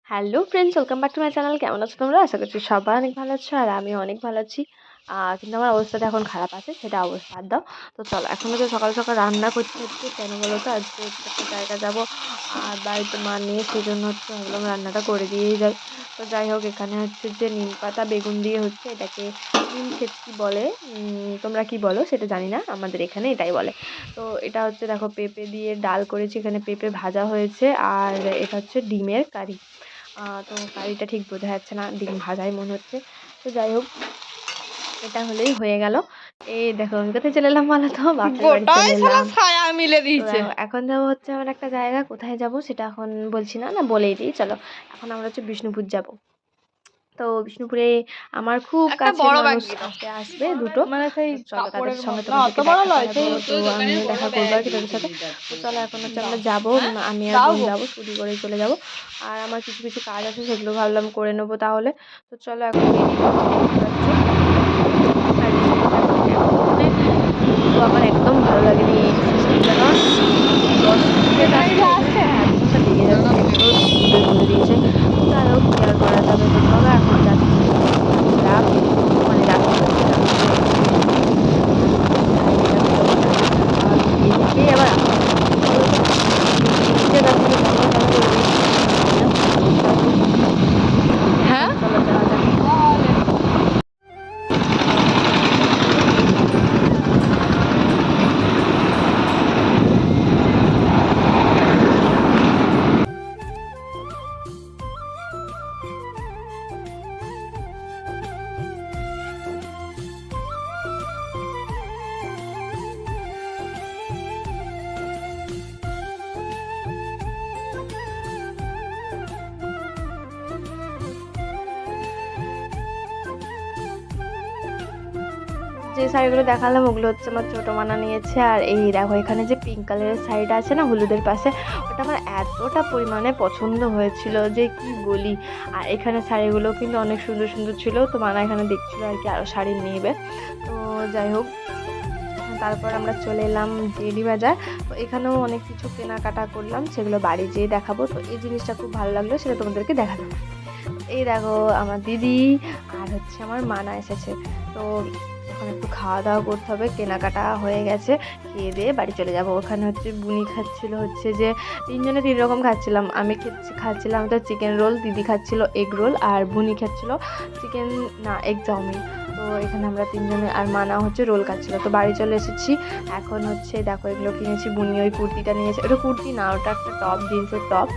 Hello friends, welcome back to my channel. কেমন আছো তোমরা? আশা করছি সবাই অনেক ভালো আছো আর আমিও অনেক ভালো আছি। কিন্তু আমার অবস্থাটা এখন খারাপ আছে, সেটা অবস্থা বাদ দাও। তো চলো, এখন তো সকাল সকাল রান্না করতে হচ্ছে। কেন বলো তো, আজকে হচ্ছে একটা জায়গা যাবো আর বাড়িতে মা নেই, সেই জন্য হচ্ছে ভাবলাম রান্নাটা করে দিয়েই যাই। তো যাই হোক, এখানে হচ্ছে যে নিম পাতা বেগুন দিয়ে হচ্ছে এটাকে নিম খেতকি বলে। তোমরা কি বলো সেটা জানি না, আমাদের এখানে এটাই বলে। তো এটা হচ্ছে দেখো, পেঁপে দিয়ে ডাল করেছি, এখানে পেঁপে ভাজা হয়েছে আর এটা হচ্ছে ডিমের কারি। তো কারিটা ঠিক বোঝা যাচ্ছে না, ডিম ভাজাই মনে হচ্ছে। তো যাই হোক, এটা হলেই হয়ে গেল। এই দেখো আমি কোথায় চলে এলাম বলো তো, বাপের বাড়ি গোটাই চলে শালা এলাম। ছায়া মিলে তো দিয়েছে। দেখো, এখন যাবো হচ্ছে আমার একটা জায়গা, কোথায় যাব সেটা এখন বলছি না, বলেই দিই চলো। এখন আমরা হচ্ছে বিষ্ণুপুর যাব। তো বিষ্ণুপুরে আমার খুব একটা কাছের বড় ব্যাগ মানুষ দিয়ে দাও। আসবে দুটো। মানে সেই তো চলো, তাদের কাপড়ের সঙ্গে মতো না, অত তোমাদেরকে বড় দেখাতে নয়, হবে, সেই তো ওই দোকানের আমিও বড় দেখা করবো ব্যাগ আর কি তাদের দিয়েছে সাথে। তো চলো, এখন হচ্ছে আমরা যাবো, হ্যাঁ আমি আর দাও বোন গো। যাবো, স্কুটি করেই চলে যাব। আর আমার কিছু কিছু কাজ আছে, সেগুলো ভাবলাম করে নেবো তাহলে। তো চলো, এখন রেডি হচ্ছে, দেখতে পাচ্ছ। আর বিষ্ণুপুরটা এখন মানে কি বলবো, আমার একদম ভালো লাগেনি এই সিস্টেমটা, কারণ 10 মিনিট এখানে আসতে কিছু এখানে আসছে? প্রায় 1 ঘন্টা লেগে যাচ্ছে, এত দূরে করে দিয়েছে। তো যাই হোক, কি আর করা যাবে। তো চলো, এখন যাচ্ছি হচ্ছে আমরা, মানে যাচ্ছি হচ্ছে দেখো, বেরিয়েছি এখন হচ্ছে হাইওয়েটা বেরোবো না, গিয়ে দেখেই আবার আসতে হবে। কি বলো তো, নিচে তার থেকে বন্ধ কেন করে দিয়েছে সেটা জানি না। তো যাই হোক, এখন হ্যাঁ চলো যাওয়া যাক। যে শাড়িগুলো দেখালাম ওগুলো হচ্ছে আমার ছোটো মানা নিয়েছে। আর এই দেখো, এখানে যে পিঙ্ক কালারের শাড়িটা আছে না হলুদের পাশে, ওটা আমার এতটা পরিমাণে পছন্দ হয়েছিল যে কি বলি। আর এখানে শাড়িগুলো কিন্তু অনেক সুন্দর সুন্দর ছিল, তো মানা এখানে দেখছিল আর কি আরও শাড়ি নেবে। তো যাই হোক, তারপর আমরা চলে এলাম জেডি বাজার। তো এখানেও অনেক কিছু কেনাকাটা করলাম, সেগুলো বাড়ি যেয়ে দেখাবো। তো এই জিনিসটা খুব ভালো লাগলো, সেটা তোমাদেরকে দেখালাম। এই দেখো, আমার দিদি আর হচ্ছে আমার মানা এসেছে। তো এখন একটু খাওয়া দাওয়া করতে হবে, কেনাকাটা হয়ে গেছে, খেয়ে দিয়ে বাড়ি চলে যাব। ওখানে হচ্ছে বুনি খাচ্ছিল হচ্ছে যে, তিনজনে 3 রকম খাচ্ছিলাম। আমি খাচ্ছিলাম তো চিকেন রোল, দিদি খাচ্ছিল এগ রোল, আর বুনি খাচ্ছিল চিকেন, না এগ চাউমিন। তো এখানে আমরা তিনজনে, আর মানা হচ্ছে রোল খাচ্ছিল। তো বাড়ি চলে এসেছি। এখন হচ্ছে দেখো, এগুলো কিনেছি। বুনি ওই কুর্তিটা নিয়েছে, ওটা কুর্তি না, ওটা একটা টপ, জিন্সের টপ।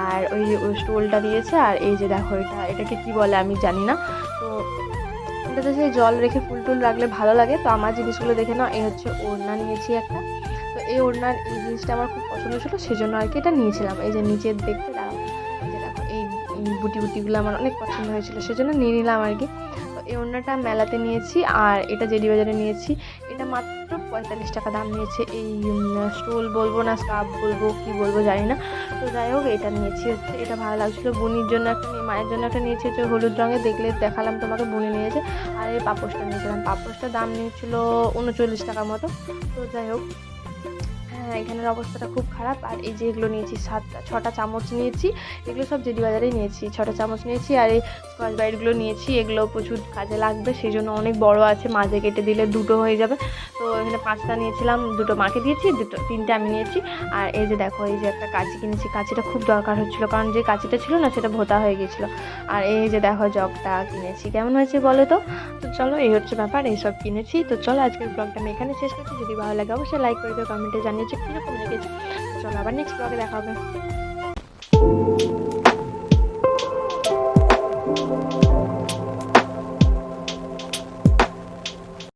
আর ওই স্টোলটা দিয়েছে। আর এই যে দেখো, এটাকে কি বলে আমি জানি না। তো এটাতে সেই জল রেখে ফুল টুল রাখলে ভালো লাগে। তো আমার জিনিসগুলো দেখে নাও, এই হচ্ছে ওড়না নিয়েছি একটা। তো এই ওড়নার এই জিনিসটা আমার খুব পছন্দ ছিল, সেজন্য আর কি এটা নিয়েছিলাম। এই যে নিচের দেখতে দাঁড়াও, এই যে দেখো, এই বুটি বুটিগুলো আমার অনেক পছন্দ হয়েছিল, সেজন্য নিয়ে নিলাম আর কি। তো এই ওড়নাটা মেলাতে নিয়েছি, আর এটা জেডি বাজারে নিয়েছি। এটা মাত্র 45 টাকা দাম নিয়েছে। এই স্টোল বলবো না স্কার্ফ বলবো কি বলবো জানি না। তো যাই হোক, এটা নিয়েছি হচ্ছে, এটা ভালো লাগছিলো। বুনির জন্য একটা মায়ের জন্য একটা নিয়েছি হচ্ছে হলুদ রঙের, দেখলে দেখালাম তোমাকে, বুনি নিয়েছে। আর এই পাপোশটা নিয়েছিলাম, পাপোশটার দাম নিয়েছিল 39 টাকার মতো। তো যাই হোক, হ্যাঁ, এখানের অবস্থাটা খুব খারাপ। আর এই যে এগুলো নিয়েছি, 6টা চামচ নিয়েছি, এগুলো সব জেডি বাজারেই নিয়েছি। 6টা চামচ নিয়েছি, আর এই স্কচ ব্রাইটগুলো নিয়েছি, এগুলো প্রচুর কাজে লাগবে, সেই জন্য অনেক বড় আছে, মাঝে কেটে দিলে দুটো হয়ে যাবে। তো এখানে 5টা নিয়েছিলাম, দুটো মাকে দিয়েছি, 3টে আমি নিয়েছি। আর এই যে দেখো, এই যে একটা কাঁচি কিনেছি, কাঁচিটা খুব দরকার হচ্ছিলো, কারণ যে কাঁচিটা ছিল না সেটা ভোঁতা হয়ে গেছিলো। আর এই যে দেখো, জগটা কিনেছি, কেমন হয়েছে বলো তো। তো চলো, এই হচ্ছে ব্যাপার, এইসব কিনেছি। তো চলো, আজকের ব্লগটা আমি এখানে শেষ করছি। যদি ভালো লাগে অবশ্যই লাইক করে দিও, কমেন্টে জানিয়েছো কীরকম লেগেছে। চলো, আবার নেক্সট ব্লগে দেখা হবে।